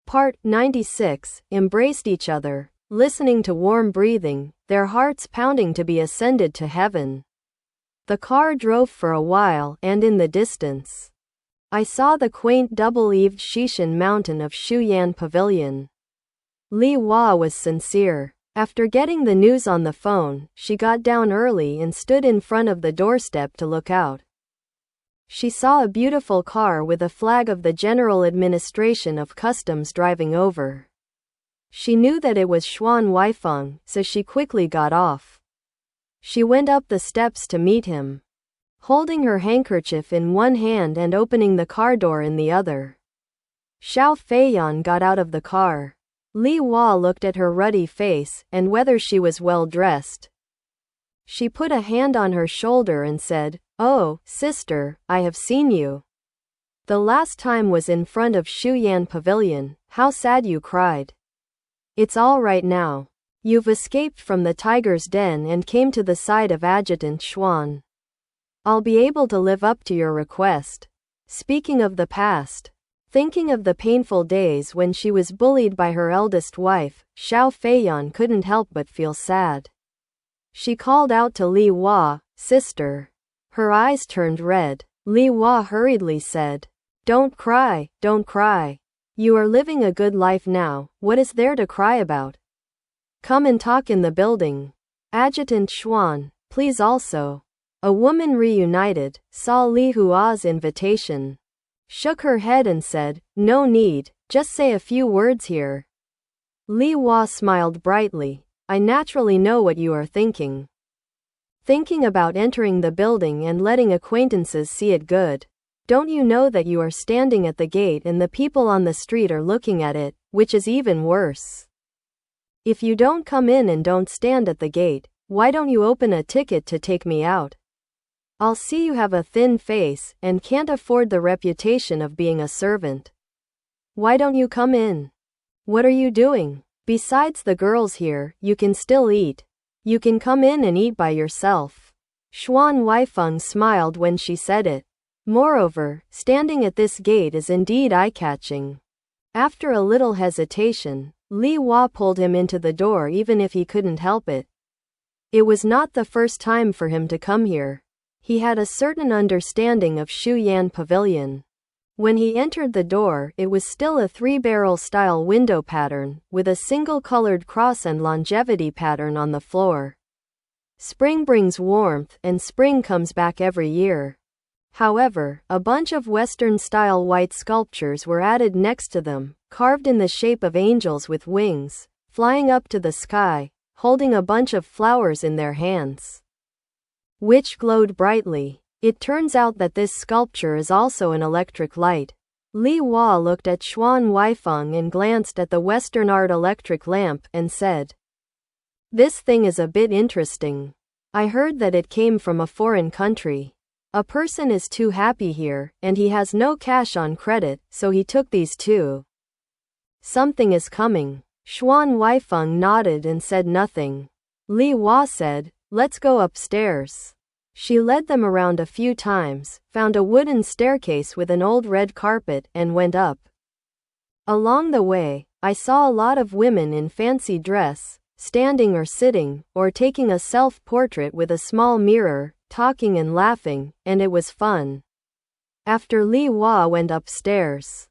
Part 96, embraced each other, listening to warm breathing, their hearts pounding to be ascended to heaven. The car drove for a while, and in the distance, I saw the quaint double-eaved Xishan mountain of Xuan Pavilion. Li Hua was sincere. After getting the news on the phone, she got down early and stood in front of the doorstep to look out. She saw a beautiful car with a flag of the General Administration of Customs driving over. She knew that it was Xuan Huaifeng, so she quickly got off. She went up the steps to meet him, holding her handkerchief in one hand and opening the car door in the other. Xiao Feiyan got out of the car. Li Hua looked at her ruddy face, and whether she was well dressed. She put a hand on her shoulder and said, "Oh, sister, I have seen you. The last time was in front of Xuan Pavilion. How sad you cried. It's all right now. You've escaped from the tiger's den and came to the side of Adjutant Xuan. I'll be able to live up to your request." Speaking of the past, thinking of the painful days when she was bullied by her eldest wife, Xiao Feiyan couldn't help but feel sad. She called out to Li Hua, "Sister." Her eyes turned red. Li Hua hurriedly said, don't cry. You are living a good life now, what is there to cry about? Come and talk in the building. Adjutant Xuan, please also." A woman reunited, saw Li Hua's invitation, shook her head and said, "No need, just say a few words here." Li Hua smiled brightly. "I naturally know what you are thinking. Thinking about entering the building and letting acquaintances see it good. Don't you know that you are standing at the gate and the people on the street are looking at it, which is even worse? If you don't come in and don't stand at the gate, why don't you open a ticket to take me out? I'll see you have a thin face, and can't afford the reputation of being a servant. Why don't you come in? What are you doing? Besides the girls here, you can still eat. You can come in and eat by yourself." Xuan Huaifeng smiled when she said it. Moreover, standing at this gate is indeed eye-catching. After a little hesitation, Li Hua pulled him into the door even if he couldn't help it. It was not the first time for him to come here. He had a certain understanding of Xuan Pavilion. When he entered the door, it was still a three-barrel style window pattern, with a single-colored cross and longevity pattern on the floor. Spring brings warmth, and spring comes back every year. However, a bunch of Western-style white sculptures were added next to them, carved in the shape of angels with wings, flying up to the sky, holding a bunch of flowers in their hands, which glowed brightly. It turns out that this sculpture is also an electric light. Li Hua looked at Xuan Huaifeng and glanced at the Western art electric lamp and said, "This thing is a bit interesting. I heard that it came from a foreign country. A person is too happy here, and he has no cash on credit, so he took these two. Something is coming." Xuan Huaifeng nodded and said nothing. Li Hua said, "Let's go upstairs." She led them around a few times, found a wooden staircase with an old red carpet, and went up. Along the way, I saw a lot of women in fancy dress, standing or sitting, or taking a self-portrait with a small mirror, talking and laughing, and it was fun. After Li Hua went upstairs,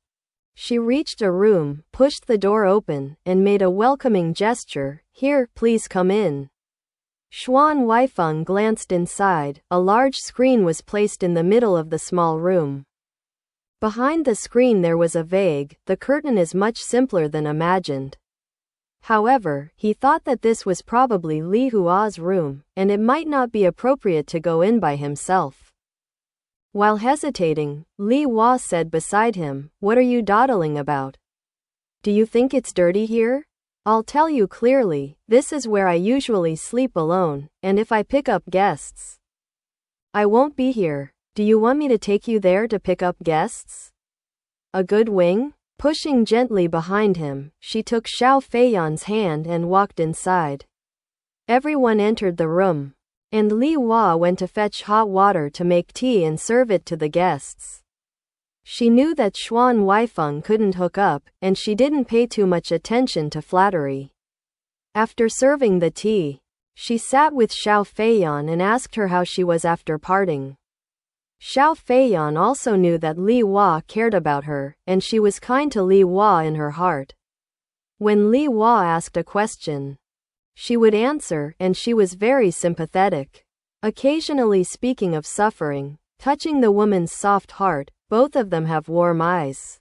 she reached a room, pushed the door open, and made a welcoming gesture, "Here, please come in." Xuan Huaifeng glanced inside. A large screen was placed in the middle of the small room. Behind the screen there was a vague, the curtain is much simpler than imagined. However, he thought that this was probably Li Hua's room, and it might not be appropriate to go in by himself. While hesitating, Li Hua said beside him, "What are you dawdling about? Do you think it's dirty here? I'll tell you clearly, this is where I usually sleep alone, and if I pick up guests, I won't be here. Do you want me to take you there to pick up guests? A good wing?" Pushing gently behind him, she took Xiao Feiyan's hand and walked inside. Everyone entered the room, and Li Hua went to fetch hot water to make tea and serve it to the guests. She knew that Xuan Huaifeng couldn't hook up, and she didn't pay too much attention to flattery. After serving the tea, she sat with Xuan Huaifeng and asked her how she was after parting. Xuan Huaifeng also knew that Li Hua cared about her, and she was kind to Li Hua in her heart. When Li Hua asked a question, she would answer, and she was very sympathetic. Occasionally speaking of suffering, touching the woman's soft heart, both of them have warm eyes.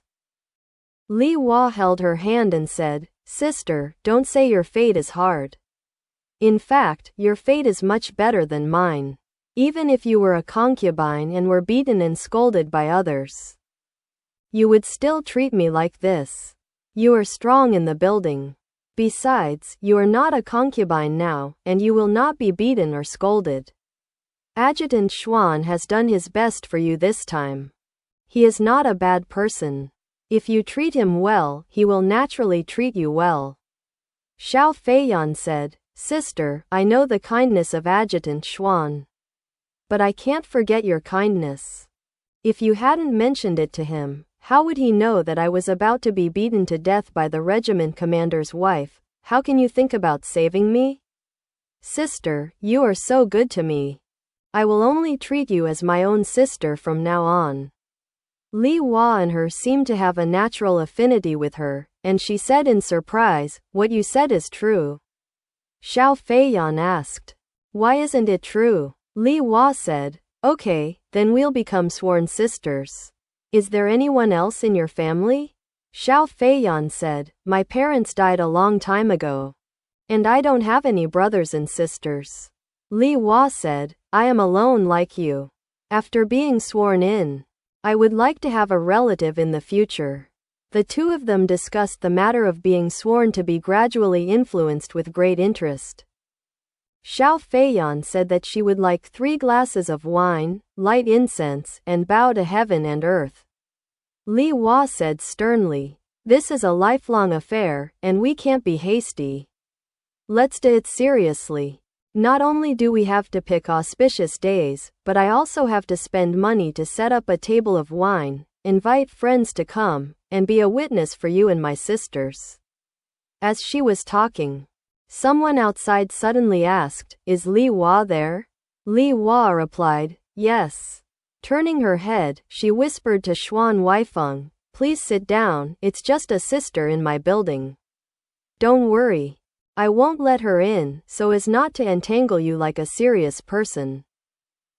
Li Hua held her hand and said, "Sister, don't say your fate is hard. In fact, your fate is much better than mine. Even if you were a concubine and were beaten and scolded by others, you would still treat me like this. You are strong in the building. Besides, you are not a concubine now, and you will not be beaten or scolded. Adjutant Xuan has done his best for you this time. He is not a bad person. If you treat him well, he will naturally treat you well." Xuan Huaifeng said, "Sister, I know the kindness of Adjutant Xuan. But I can't forget your kindness. If you hadn't mentioned it to him, how would he know that I was about to be beaten to death by the regiment commander's wife? How can you think about saving me? Sister, you are so good to me. I will only treat you as my own sister from now on." Li Hua and her seemed to have a natural affinity with her, and she said in surprise, "What you said is true." Xuan Huaifeng asked, "Why isn't it true?" Li Hua said, "Okay, then we'll become sworn sisters. Is there anyone else in your family?" Xuan Huaifeng said, "My parents died a long time ago. And I don't have any brothers and sisters." Li Hua said, "I am alone like you. After being sworn in, I would like to have a relative in the future." The two of them discussed the matter of being sworn to be gradually influenced with great interest. Xuan Huaifeng said that she would like 3 glasses of wine, light incense, and bow to heaven and earth. Li Hua said sternly, "This is a lifelong affair, and we can't be hasty. Let's do it seriously. Not only do we have to pick auspicious days, but I also have to spend money to set up a table of wine, invite friends to come, and be a witness for you and my sisters." As she was talking, someone outside suddenly asked, "Is Li Hua there?" Li Hua replied, "Yes." Turning her head, she whispered to Xuan Huaifeng, "Please sit down, it's just a sister in my building. Don't worry. I won't let her in, so as not to entangle you like a serious person."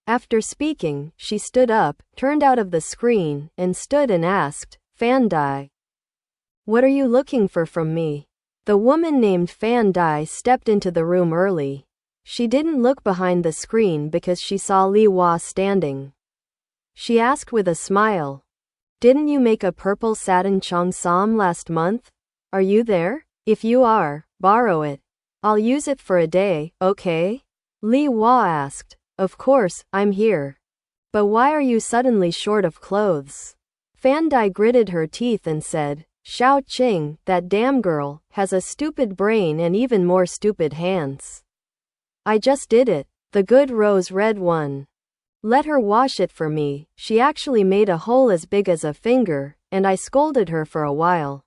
After speaking, she stood up, turned out of the screen, and stood and asked, "Fan Dai, what are you looking for from me?" The woman named Fan Dai stepped into the room early. She didn't look behind the screen because she saw Li Hua standing. She asked with a smile, "Didn't you make a purple satin cheongsam last month? Are you there? If you are, borrow it. I'll use it for a day, okay?" Li Hua asked, "Of course, I'm here. But why are you suddenly short of clothes?" Fan Dai gritted her teeth and said, "Xiao Qing, that damn girl, has a stupid brain and even more stupid hands. I just did it. The good rose-red one. Let her wash it for me. She actually made a hole as big as a finger, and I scolded her for a while.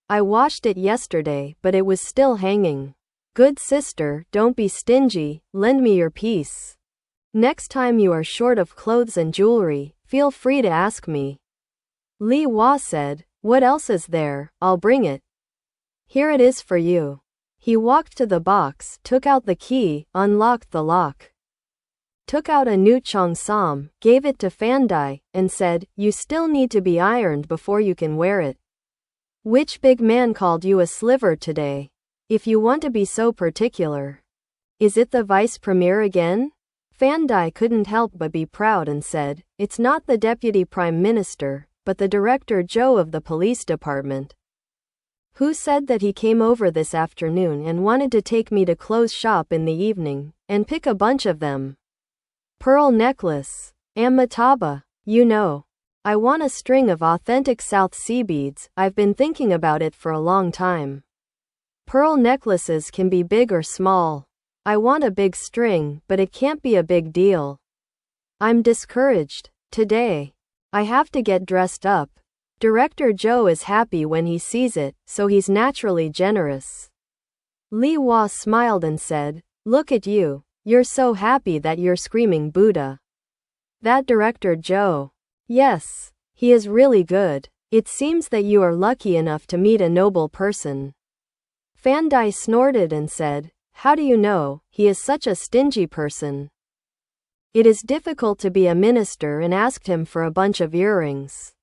I washed it yesterday, but it was still hanging. Good sister, don't be stingy, lend me your piece. Next time you are short of clothes and jewelry, feel free to ask me." Li Hua said, "What else is there? I'll bring it. Here it is for you." He walked to the box, took out the key, unlocked the lock, took out a new cheongsam, gave it to Fan Dai, and said, "You still need to be ironed before you can wear it. Which big man called you a sliver today? If you want to be so particular. Is it the vice premier again?" Fan Dai couldn't help but be proud and said, "It's not the deputy prime minister, but the director Joe of the police department. Who said that he came over this afternoon and wanted to take me to clothes shop in the evening, and pick a bunch of them. Pearl necklace. Amitabha. You know. I want a string of authentic South Sea beads. I've been thinking about it for a long time. Pearl necklaces can be big or small. I want a big string, but it can't be a big deal. I'm discouraged. Today. I have to get dressed up. Director Joe is happy when he sees it, so he's naturally generous. Li Hua smiled and said, look at you. You're so happy that you're screaming Buddha. That Director Joe. Yes. He is really good. It seems that you are lucky enough to meet a noble person. Fan Dai snorted and said, how do you know? He is such a stingy person. It is difficult to be a minister and asked him for a bunch of earrings.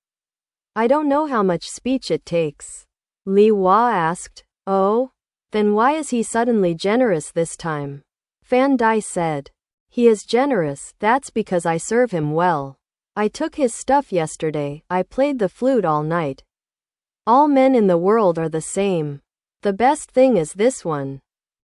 I don't know how much speech it takes. Li Hua asked. Oh? Then why is he suddenly generous this time? Fan Dai said. He is generous, that's because I serve him well. I took his stuff yesterday, I played the flute all night. All men in the world are the same. The best thing is this one.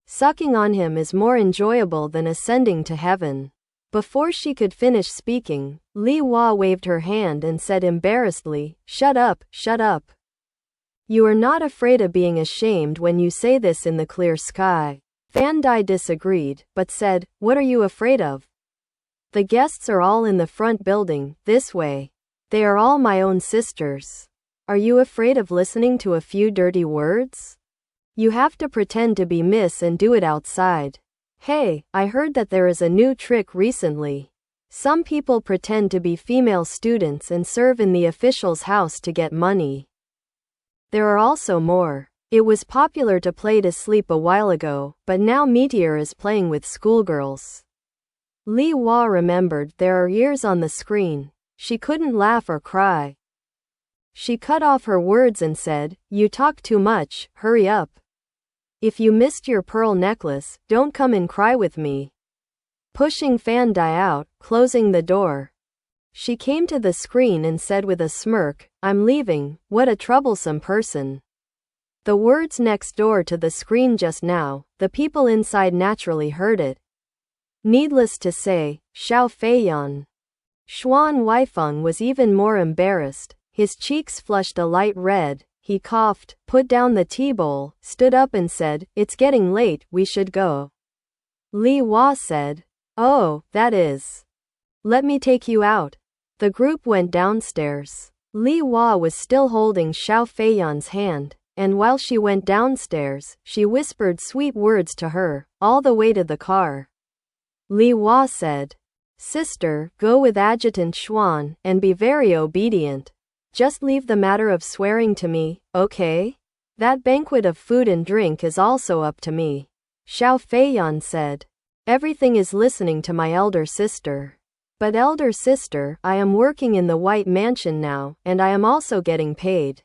Sucking on him is more enjoyable than ascending to heaven. Before she could finish speaking, Li Hua waved her hand and said embarrassedly, shut up, shut up. You are not afraid of being ashamed when you say this in the clear sky. Fan Dai disagreed, but said, what are you afraid of? The guests are all in the front building, this way. They are all my own sisters. Are you afraid of listening to a few dirty words? You have to pretend to be Miss and do it outside. Hey, I heard that there is a new trick recently. Some people pretend to be female students and serve in the official's house to get money. There are also more. It was popular to play to sleep a while ago, but now Meteor is playing with schoolgirls. Li Hua remembered there are ears on the screen. She couldn't laugh or cry. She cut off her words and said, you talk too much, hurry up. If you missed your pearl necklace, don't come and cry with me. Pushing Fan Dai out, closing the door. She came to the screen and said with a smirk, I'm leaving, what a troublesome person. The words next door to the screen just now, the people inside naturally heard it. Needless to say, Huaifeng. Xuan Huaifeng was even more embarrassed. His cheeks flushed a light red. He coughed, put down the tea bowl, stood up and said, it's getting late, we should go. Li Hua said, oh, that is. Let me take you out. The group went downstairs. Li Hua was still holding Huaifeng's hand, and while she went downstairs, she whispered sweet words to her, all the way to the car. Li Hua said, sister, go with Adjutant Xuan, and be very obedient. Just leave the matter of swearing to me, okay? That banquet of food and drink is also up to me. Huaifeng said. Everything is listening to my elder sister. But elder sister, I am working in the White Mansion now, and I am also getting paid.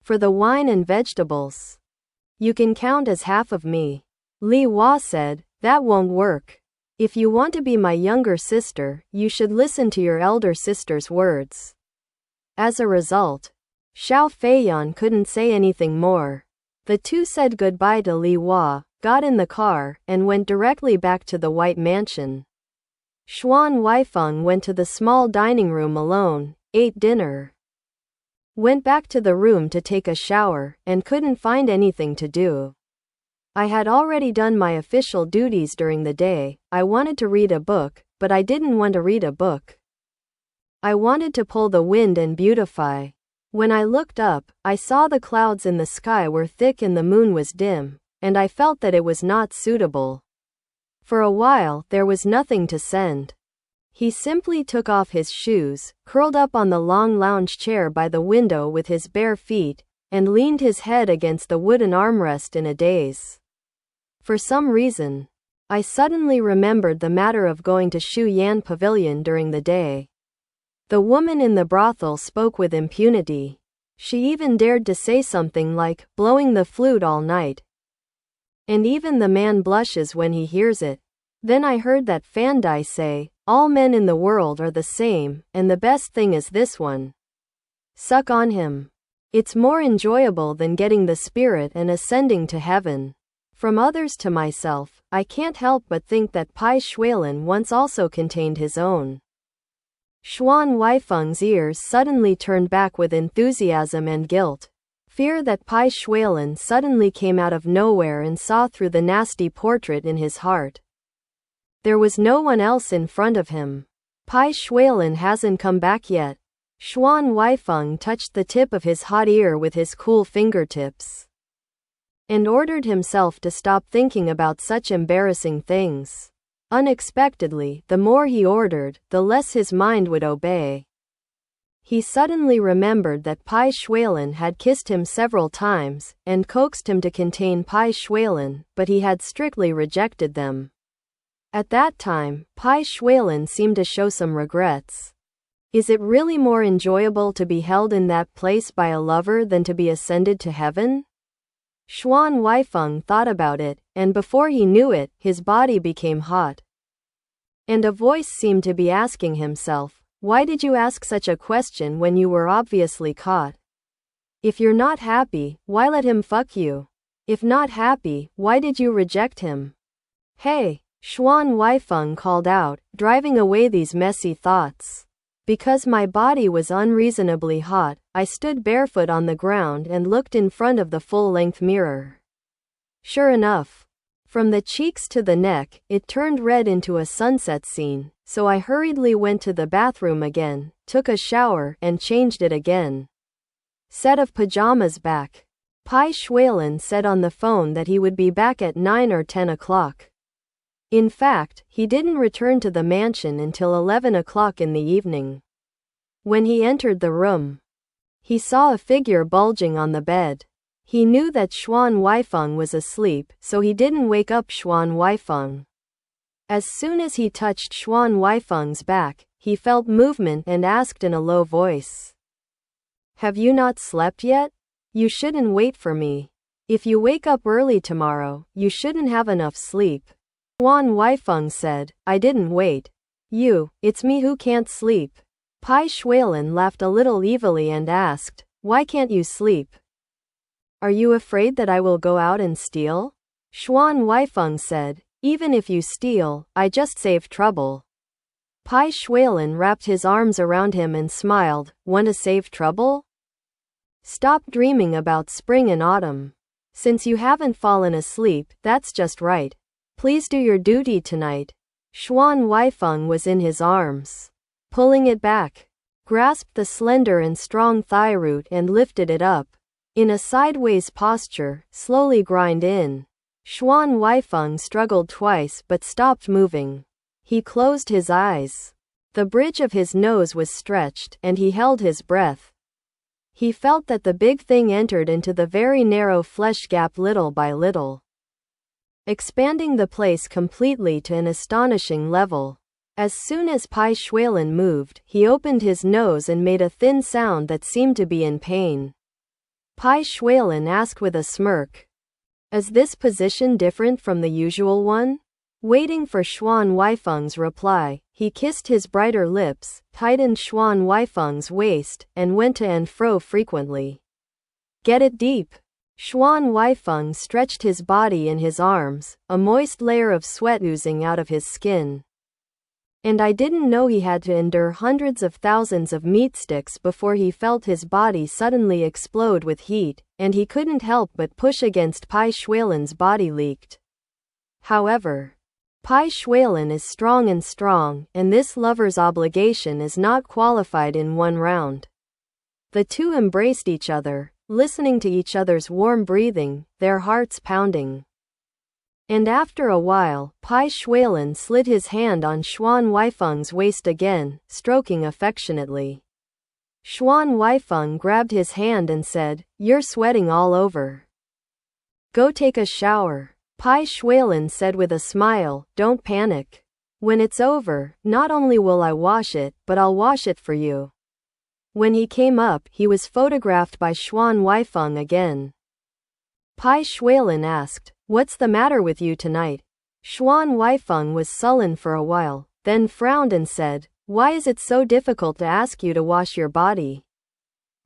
For the wine and vegetables. You can count as half of me. Li Hua said, that won't work. If you want to be my younger sister, you should listen to your elder sister's words. As a result, Huaifeng couldn't say anything more. The two said goodbye to Li Hua, got in the car, and went directly back to the White Mansion. Xuan Huaifeng went to the small dining room alone, ate dinner. Went back to the room to take a shower, and couldn't find anything to do. I had already done my official duties during the day. I wanted to read a book, but I didn't want to read a book. I wanted to pull the wind and beautify. When I looked up, I saw the clouds in the sky were thick and the moon was dim, and I felt that it was not suitable. For a while, there was nothing to send. He simply took off his shoes, curled up on the long lounge chair by the window with his bare feet, and leaned his head against the wooden armrest in a daze. For some reason, I suddenly remembered the matter of going to Shu Yan Pavilion during the day. The woman in the brothel spoke with impunity. She even dared to say something like, blowing the flute all night. And even the man blushes when he hears it. Then I heard that Fan Dai say, all men in the world are the same, and the best thing is this one. Suck on him. It's more enjoyable than getting the spirit and ascending to heaven. From others to myself, I can't help but think that Bai Xuelan once also contained his own. Xuan Huaifeng's ears suddenly turned back with enthusiasm and guilt. Fear that Bai Xuelan suddenly came out of nowhere and saw through the nasty portrait in his heart. There was no one else in front of him. Bai Xuelan hasn't come back yet. Xuan Huaifeng touched the tip of his hot ear with his cool fingertips and ordered himself to stop thinking about such embarrassing things. Unexpectedly, the more he ordered, the less his mind would obey. He suddenly remembered that Bai Xuelan had kissed him several times, and coaxed him to contain Bai Xuelan, but he had strictly rejected them. At that time, Bai Xuelan seemed to show some regrets. Is it really more enjoyable to be held in that place by a lover than to be ascended to heaven? Xuan Huaifeng thought about it, and before he knew it, his body became hot. And a voice seemed to be asking himself, why did you ask such a question when you were obviously caught? If you're not happy, why let him fuck you? If not happy, why did you reject him? Hey, Xuan Huaifeng called out, driving away these messy thoughts. Because my body was unreasonably hot, I stood barefoot on the ground and looked in front of the full-length mirror. Sure enough, from the cheeks to the neck, it turned red into a sunset scene, so I hurriedly went to the bathroom again, took a shower, and changed it again. Set of pajamas back. Bai Xuelan said on the phone that he would be back at 9 or 10 o'clock. In fact, he didn't return to the mansion until 11 o'clock in the evening. When he entered the room, he saw a figure bulging on the bed. He knew that Xuan Huaifeng was asleep, so he didn't wake up Xuan Huaifeng. As soon as he touched Xuan Huaifeng's back, he felt movement and asked in a low voice, "Have you not slept yet? You shouldn't wait for me. If you wake up early tomorrow, you shouldn't have enough sleep." Xuan Huaifeng said, "I didn't wait. It's me who can't sleep." Bai Xuelan laughed a little evilly and asked, "Why can't you sleep? Are you afraid that I will go out and steal?" Xuan Huaifeng said, "Even if you steal, I just save trouble." Bai Xuelan wrapped his arms around him and smiled, "Want to save trouble? Stop dreaming about spring and autumn. Since you haven't fallen asleep, that's just right. Please do your duty tonight." Xuan Huaifeng was in his arms, pulling it back, grasped the slender and strong thigh root and lifted it up. In a sideways posture, slowly grind in. Xuan Huaifeng struggled twice but stopped moving. He closed his eyes. The bridge of his nose was stretched, and he held his breath. He felt that the big thing entered into the very narrow flesh gap little by little, expanding the place completely to an astonishing level. As soon as Bai Xuelan moved, he opened his nose and made a thin sound that seemed to be in pain. Bai Xuelan asked with a smirk, "Is this position different from the usual one?" Waiting for Xuan Huaifeng's reply, he kissed his brighter lips, tightened Xuan Huaifeng's waist, and went to and fro frequently. "Get it deep." Xuan Huaifeng stretched his body in his arms, a moist layer of sweat oozing out of his skin. And I didn't know he had to endure hundreds of thousands of meat sticks before he felt his body suddenly explode with heat, and he couldn't help but push against Bai Xuelan's body leaked. However, Bai Xuelan is strong, and this lover's obligation is not qualified in one round. The two embraced each other, listening to each other's warm breathing, their hearts pounding. And after a while, Bai Xuelan slid his hand on Xuan Huaifeng's waist again, stroking affectionately. Xuan Huaifeng grabbed his hand and said, "You're sweating all over. Go take a shower." Bai Xuelan said with a smile, "Don't panic. When it's over, not only will I wash it, but I'll wash it for you." When he came up, he was photographed by Xuan Huaifeng again. Bai Xuelan asked, "What's the matter with you tonight?" Xuan Huaifeng was sullen for a while, then frowned and said, "Why is it so difficult to ask you to wash your body?"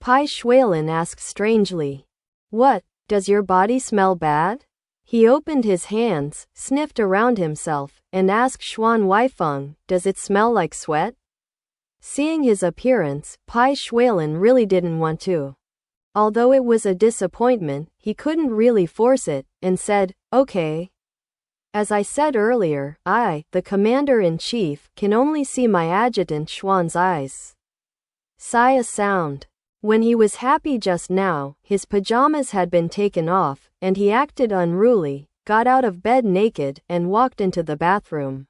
Bai Xuelan asked strangely, "What, does your body smell bad?" He opened his hands, sniffed around himself, and asked Xuan Huaifeng, "Does it smell like sweat?" Seeing his appearance, Bai Xuelan really didn't want to. Although it was a disappointment, he couldn't really force it, and said, "Okay. As I said earlier, I, the commander-in-chief, can only see my adjutant Xuan's eyes. sigh a sound. When he was happy just now, his pajamas had been taken off, and he acted unruly, got out of bed naked, and walked into the bathroom.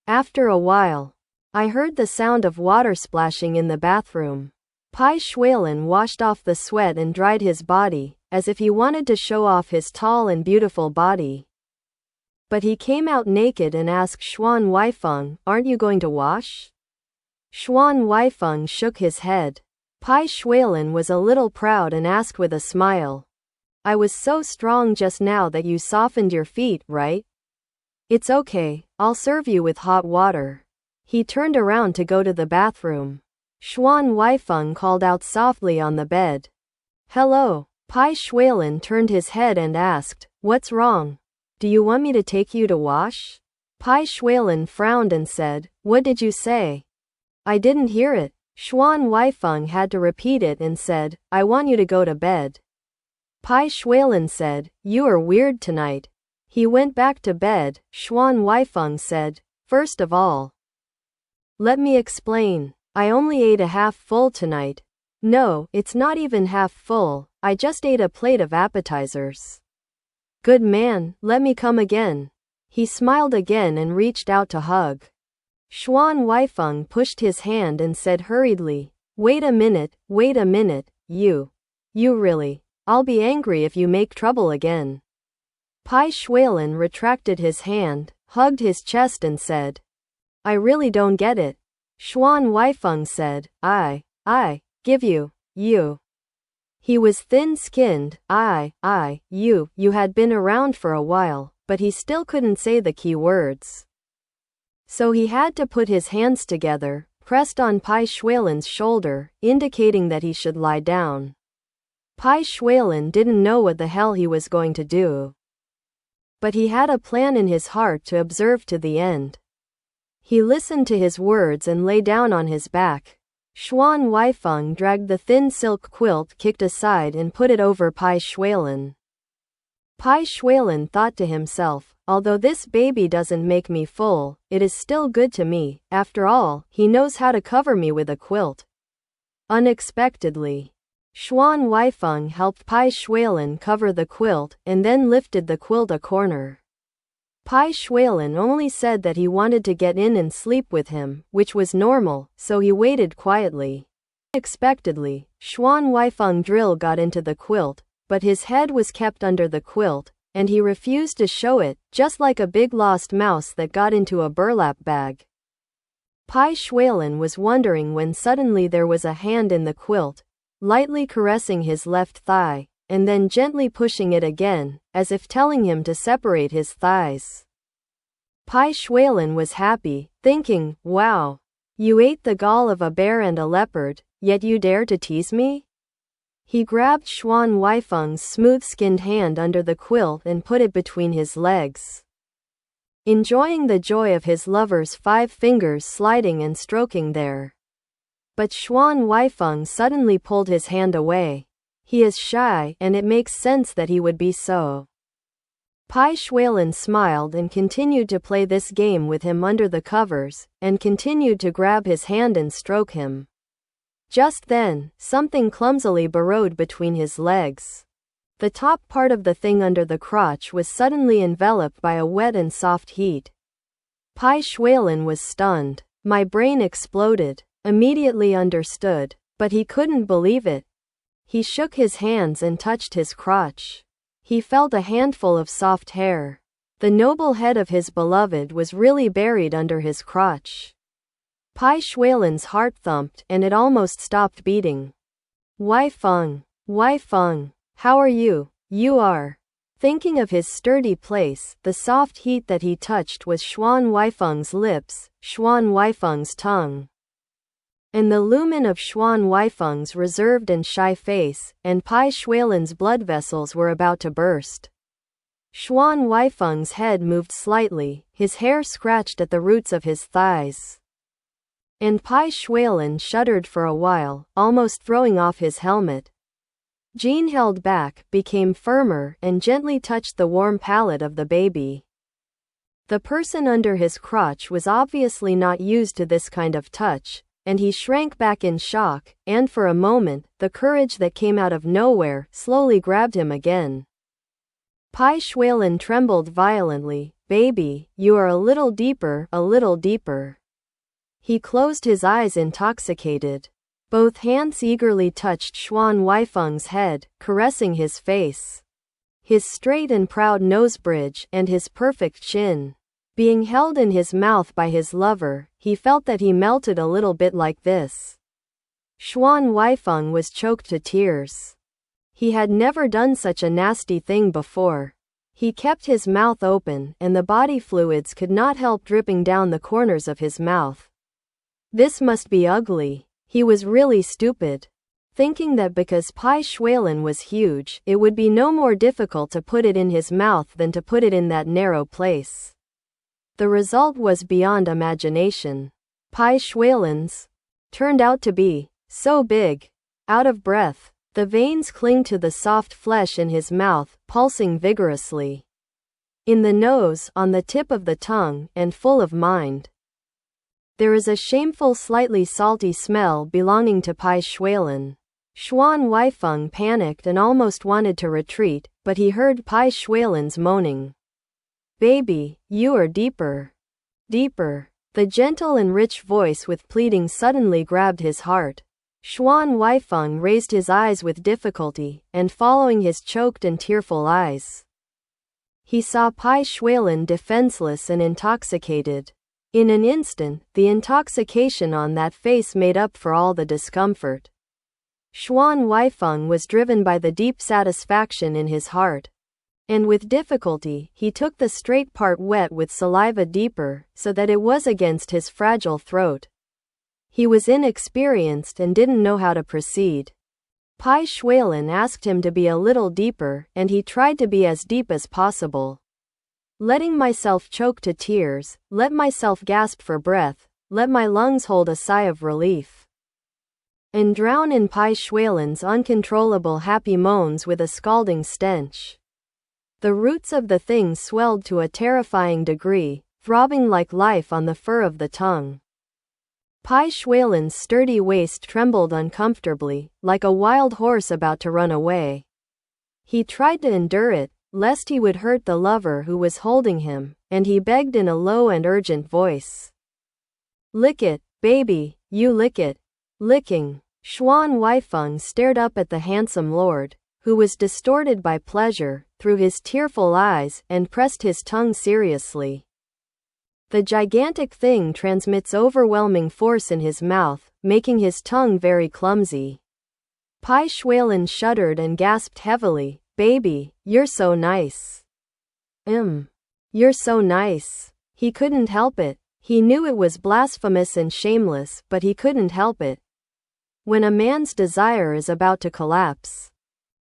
After a while, I heard the sound of water splashing in the bathroom. Bai Xuelan washed off the sweat and dried his body, as if he wanted to show off his tall and beautiful body. But he came out naked and asked Xuan Huaifeng, "Aren't you going to wash?" Xuan Huaifeng shook his head. Bai Xuelan was a little proud and asked with a smile, "I was so strong just now that you softened your feet, right? It's okay, I'll serve you with hot water." He turned around to go to the bathroom. Xuan Huaifeng called out softly on the bed. "Hello." Bai Xuelan turned his head and asked, "What's wrong? Do you want me to take you to wash?" Bai Xuelan frowned and said, "What did you say?" "I didn't hear it." Xuan Huaifeng had to repeat it and said, "I want you to go to bed." Bai Xuelan said, "You are weird tonight." He went back to bed. Xuan Huaifeng said, "First of all, let me explain. I only ate a half full tonight." "No, it's not even half full. I just ate a plate of appetizers." "Good man, let me come again." He smiled again and reached out to hug. Xuan Huaifeng pushed his hand and said hurriedly, wait a minute, you really. I'll be angry if you make trouble again." Bai Xuelan retracted his hand, hugged his chest and said, "I really don't get it." Xuan Huaifeng said, I give you. He was thin-skinned, you had been around for a while, but he still couldn't say the key words. So he had to put his hands together, pressed on Bai Xuelan's shoulder, indicating that he should lie down. Bai Xuelan didn't know what the hell he was going to do. But he had a plan in his heart to observe to the end. He listened to his words and lay down on his back. Xuan Huaifeng dragged the thin silk quilt kicked aside and put it over Bai Xuelan. Bai Xuelan thought to himself, although this baby doesn't make me full, it is still good to me. After all, he knows how to cover me with a quilt. Unexpectedly, Xuan Huaifeng helped Bai Xuelan cover the quilt and then lifted the quilt a corner. Bai Xuelan only said that he wanted to get in and sleep with him, which was normal, so he waited quietly. Unexpectedly, Xuan Huaifeng drill got into the quilt, but his head was kept under the quilt, and he refused to show it, just like a big lost mouse that got into a burlap bag. Bai Xuelan was wondering when suddenly there was a hand in the quilt, lightly caressing his left thigh, and then gently pushing it again, as if telling him to separate his thighs. Bai Xuelan was happy, thinking, wow, you ate the gall of a bear and a leopard, yet you dare to tease me? He grabbed Xuan Huaifeng's smooth-skinned hand under the quilt and put it between his legs. Enjoying the joy of his lover's 5 fingers sliding and stroking there. But Xuan Huaifeng suddenly pulled his hand away. He is shy, and it makes sense that he would be so. Bai Xuelan smiled and continued to play this game with him under the covers, and continued to grab his hand and stroke him. Just then, something clumsily burrowed between his legs. The top part of the thing under the crotch was suddenly enveloped by a wet and soft heat. Bai Xuelan was stunned. My brain exploded. Immediately understood, but he couldn't believe it. He shook his hands and touched his crotch. He felt a handful of soft hair. The noble head of his beloved was really buried under his crotch. Bai Xuelan's heart thumped and it almost stopped beating. Huaifeng, how are you? You are. Thinking of his sturdy place, the soft heat that he touched was Xuan Huaifeng's lips, Xuan Huaifeng's tongue. And the lumen of Xuan Huaifeng's reserved and shy face, and Bai Xuelan's blood vessels were about to burst. Xuan Huaifeng's head moved slightly, his hair scratched at the roots of his thighs. And Bai Xuelan shuddered for a while, almost throwing off his helmet. Jean held back, became firmer, and gently touched the warm palate of the baby. The person under his crotch was obviously not used to this kind of touch, and he shrank back in shock, and for a moment, the courage that came out of nowhere slowly grabbed him again. Bai Xuelan trembled violently. Baby, you are a little deeper, a little deeper. He closed his eyes, intoxicated. Both hands eagerly touched Xuan Huaifeng's head, caressing his face. His straight and proud nose bridge, and his perfect chin. Being held in his mouth by his lover, he felt that he melted a little bit like this. Xuan Huaifeng was choked to tears. He had never done such a nasty thing before. He kept his mouth open, and the body fluids could not help dripping down the corners of his mouth. This must be ugly. He was really stupid. Thinking that because Bai Xuelan was huge, it would be no more difficult to put it in his mouth than to put it in that narrow place. The result was beyond imagination. Bai Xuelan's turned out to be so big. Out of breath, the veins cling to the soft flesh in his mouth, pulsing vigorously. In the nose, on the tip of the tongue, and full of mind. There is a shameful, slightly salty smell belonging to Bai Xuelan. Xuan Huaifeng panicked and almost wanted to retreat, but he heard Bai Xuelan's moaning. Baby, you are deeper. Deeper. The gentle and rich voice with pleading suddenly grabbed his heart. Xuan Huaifeng raised his eyes with difficulty, and following his choked and tearful eyes, he saw Bai Xuelan defenseless and intoxicated. In an instant, the intoxication on that face made up for all the discomfort. Xuan Huaifeng was driven by the deep satisfaction in his heart. And with difficulty, he took the straight part wet with saliva deeper, so that it was against his fragile throat. He was inexperienced and didn't know how to proceed. Bai Xuelan asked him to be a little deeper, and he tried to be as deep as possible. Letting myself choke to tears, let myself gasp for breath, let my lungs hold a sigh of relief. And drown in Bai Xuelan's uncontrollable happy moans with a scalding stench. The roots of the thing swelled to a terrifying degree, throbbing like life on the fur of the tongue. Bai Xuelan's sturdy waist trembled uncomfortably, like a wild horse about to run away. He tried to endure it, lest he would hurt the lover who was holding him, and he begged in a low and urgent voice. Lick it, baby, you lick it. Licking. Xuan Huaifeng stared up at the handsome lord, who was distorted by pleasure, through his tearful eyes, and pressed his tongue seriously. The gigantic thing transmits overwhelming force in his mouth, making his tongue very clumsy. Bai Xuelan shuddered and gasped heavily. Baby, you're so nice. You're so nice. He couldn't help it. He knew it was blasphemous and shameless, but he couldn't help it. When a man's desire is about to collapse,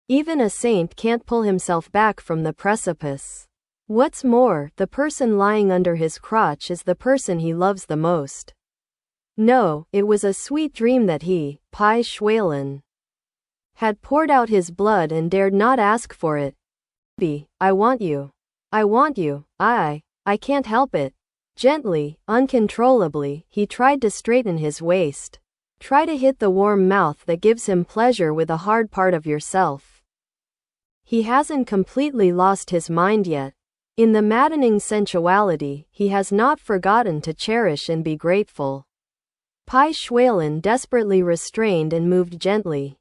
even a saint can't pull himself back from the precipice. What's more, the person lying under his crotch is the person he loves the most. No, it was a sweet dream that he, Bai Xuelan, had poured out his blood and dared not ask for it. Baby, I want you. I want you. I can't help it. Gently, uncontrollably, he tried to straighten his waist. Try to hit the warm mouth that gives him pleasure with a hard part of yourself. He hasn't completely lost his mind yet. In the maddening sensuality, he has not forgotten to cherish and be grateful. Bai Xuelan desperately restrained and moved gently,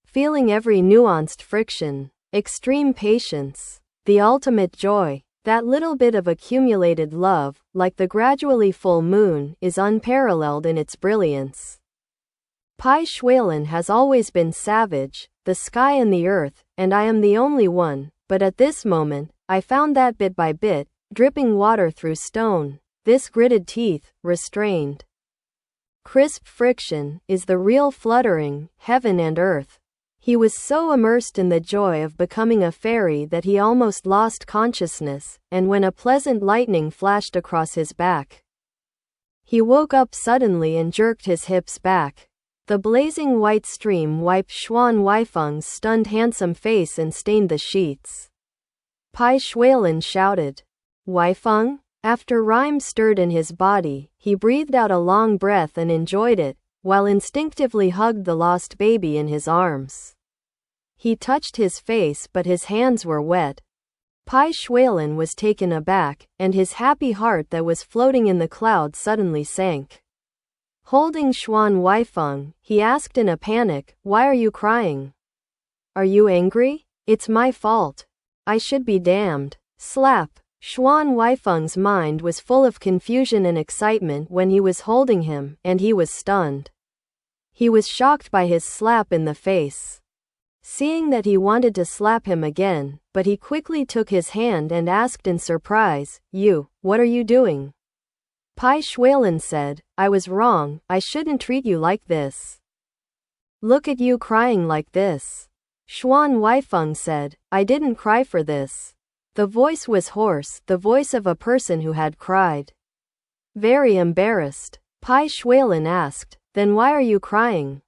feeling every nuanced friction, extreme patience, the ultimate joy. That little bit of accumulated love, like the gradually full moon, is unparalleled in its brilliance. Bai Xuelan has always been savage, the sky and the earth, and I am the only one, but at this moment, I found that bit by bit, dripping water through stone, this gritted teeth, restrained. Crisp friction, is the real fluttering, heaven and earth. He was so immersed in the joy of becoming a fairy that he almost lost consciousness, and when a pleasant lightning flashed across his back, he woke up suddenly and jerked his hips back. The blazing white stream wiped Xuan Huaifeng's stunned handsome face and stained the sheets. Bai Xuelan shouted, Huaifeng? After rhyme stirred in his body, he breathed out a long breath and enjoyed it. while instinctively hugged the lost baby in his arms. He touched his face, but his hands were wet. Bai Xuelan was taken aback, and his happy heart that was floating in the clouds suddenly sank. Holding Xuan Huaifeng, he asked in a panic, "Why are you crying? Are you angry? It's my fault. I should be damned." Slap. Xuan Huaifeng's mind was full of confusion and excitement when he was holding him, and he was stunned. He was shocked by his slap in the face. Seeing that he wanted to slap him again, but he quickly took his hand and asked in surprise, What are you doing?" Bai Xuelan said, "I was wrong, I shouldn't treat you like this. Look at you crying like this." Xuan Huaifeng said, "I didn't cry for this." The voice was hoarse, the voice of a person who had cried. Very embarrassed, Bai Xuelan asked, "Then why are you crying?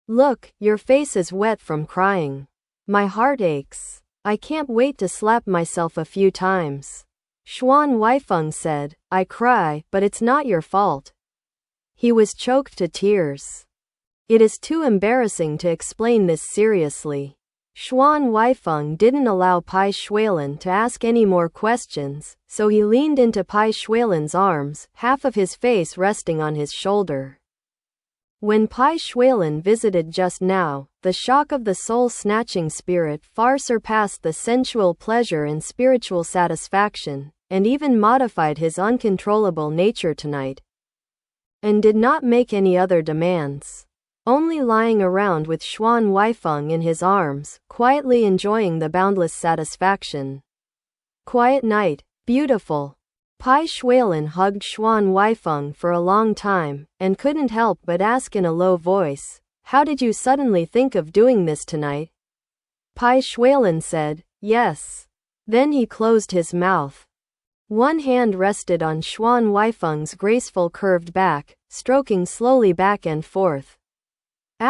Look, your face is wet from crying. My heart aches. I can't wait to slap myself a few times." Xuan Huaifeng said, "I cry, but it's not your fault." He was choked to tears. It is too embarrassing to explain this seriously. Xuan Huaifeng didn't allow Bai Xuelan to ask any more questions, so he leaned into Bai Xuelan's arms, half of his face resting on his shoulder. When Bai Xuelan visited just now, the shock of the soul-snatching spirit far surpassed the sensual pleasure and spiritual satisfaction, and even modified his uncontrollable nature tonight. And did not make any other demands. Only lying around with Xuan Huaifeng in his arms, quietly enjoying the boundless satisfaction. Quiet night, beautiful. Bai Xuelan hugged Xuan Huaifeng for a long time, and couldn't help but ask in a low voice, "How did you suddenly think of doing this tonight?" Bai Xuelan said, "Yes." Then he closed his mouth. One hand rested on Xuan Huaifeng's graceful curved back, stroking slowly back and forth.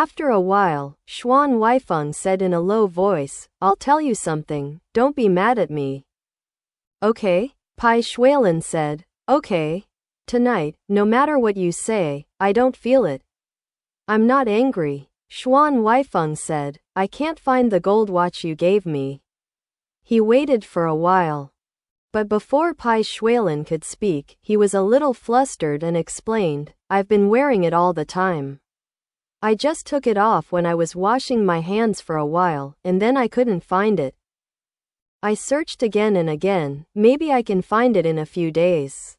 After a while, Xuan Huaifeng said in a low voice, "I'll tell you something, don't be mad at me." "Okay?" Bai Xuelan said, "Okay. Tonight, no matter what you say, I don't feel it. I'm not angry." Xuan Huaifeng said, "I can't find the gold watch you gave me." He waited for a while. But before Bai Xuelan could speak, he was a little flustered and explained, "I've been wearing it all the time. I just took it off when I was washing my hands for a while, and then I couldn't find it. I searched again and again, maybe I can find it in a few days."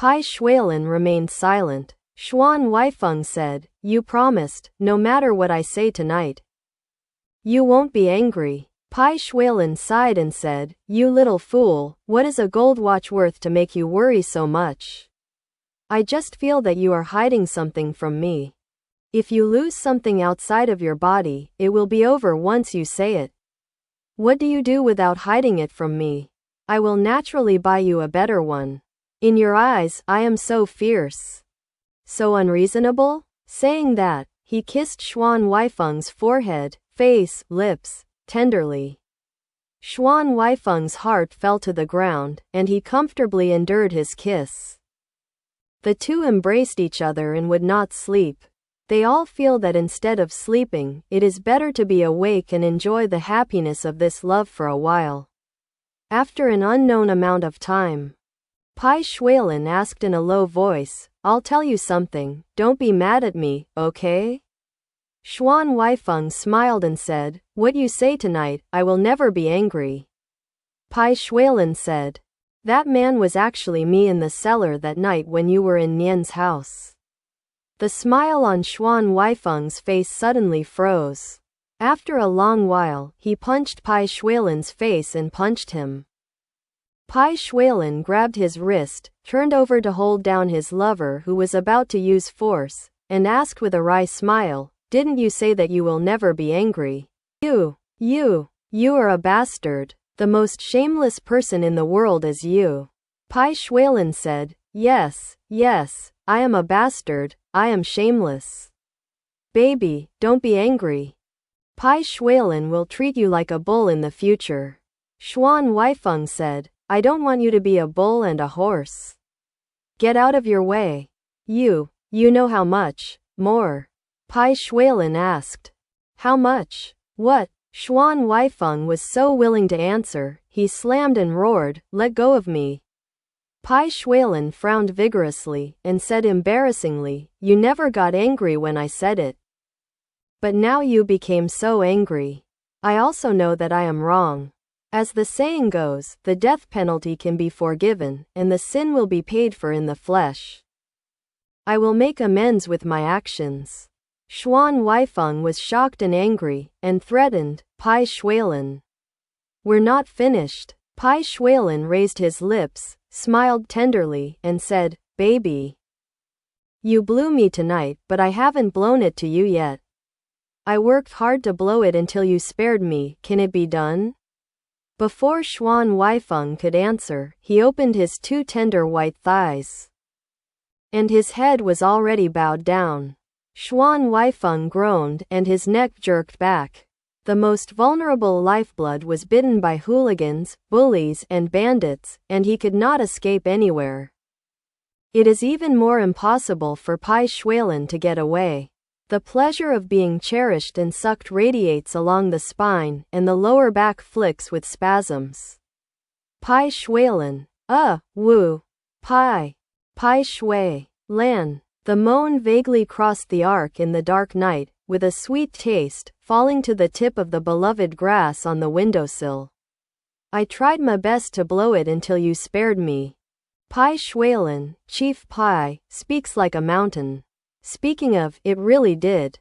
Bai Xuelan remained silent. Xuan Huaifeng said, "You promised, no matter what I say tonight. You won't be angry." Bai Xuelan sighed and said, "You little fool, what is a gold watch worth to make you worry so much? I just feel that you are hiding something from me. If you lose something outside of your body, it will be over once you say it. What do you do without hiding it from me? I will naturally buy you a better one. In your eyes, I am so fierce. So unreasonable?" Saying that, he kissed Xuan Huaifeng's forehead, face, lips, tenderly. Xuan Huaifeng's heart fell to the ground, and he comfortably endured his kiss. The two embraced each other and would not sleep. They all feel that instead of sleeping, it is better to be awake and enjoy the happiness of this love for a while. After an unknown amount of time, Bai Xuelan asked in a low voice, "I'll tell you something, don't be mad at me, okay?" Xuan Huaifeng smiled and said, "What you say tonight, I will never be angry." Bai Xuelan said, "That man was actually me in the cellar that night when you were in Nian's house." The smile on Xuan Huaifeng's face suddenly froze. After a long while, he punched Bai Xuelan's face and punched him. Bai Xuelan grabbed his wrist, turned over to hold down his lover who was about to use force, and asked with a wry smile, "Didn't you say that you will never be angry? You are a bastard. The most shameless person in the world is you." Bai Xuelan said, Yes, I am a bastard, I am shameless. Baby, don't be angry. Bai Xuelan will treat you like a bull in the future. Xuan Huaifeng said, I don't want you to be a bull and a horse. Get out of your way. You know how much. More. Bai Xuelan asked. How much? What? Xuan Huaifeng was so willing to answer, he slammed and roared, let go of me. Bai Xuelan frowned vigorously, and said embarrassingly, you never got angry when I said it. But now you became so angry. I also know that I am wrong. As the saying goes, the death penalty can be forgiven, and the sin will be paid for in the flesh. I will make amends with my actions. Xuan Huaifeng was shocked and angry, and threatened, Bai Xuelan. We're not finished. Bai Xuelan raised his lips, smiled tenderly, and said, baby. You blew me tonight, but I haven't blown it to you yet. I worked hard to blow it until you spared me, can it be done? Before Xuan Huaifeng could answer, he opened his two tender white thighs. And his head was already bowed down. Xuan Huaifeng groaned, and his neck jerked back. The most vulnerable lifeblood was bitten by hooligans, bullies, and bandits, and he could not escape anywhere. It is even more impossible for Bai Xuelan to get away. The pleasure of being cherished and sucked radiates along the spine, and the lower back flicks with spasms. Bai Xuelan. Wu. Bai Xuelan. The moan vaguely crossed the arc in the dark night, with a sweet taste, falling to the tip of the beloved grass on the windowsill. I tried my best to blow it until you spared me. Bai Xuelan, Chief Pai, speaks like a mountain. Speaking of, it really did.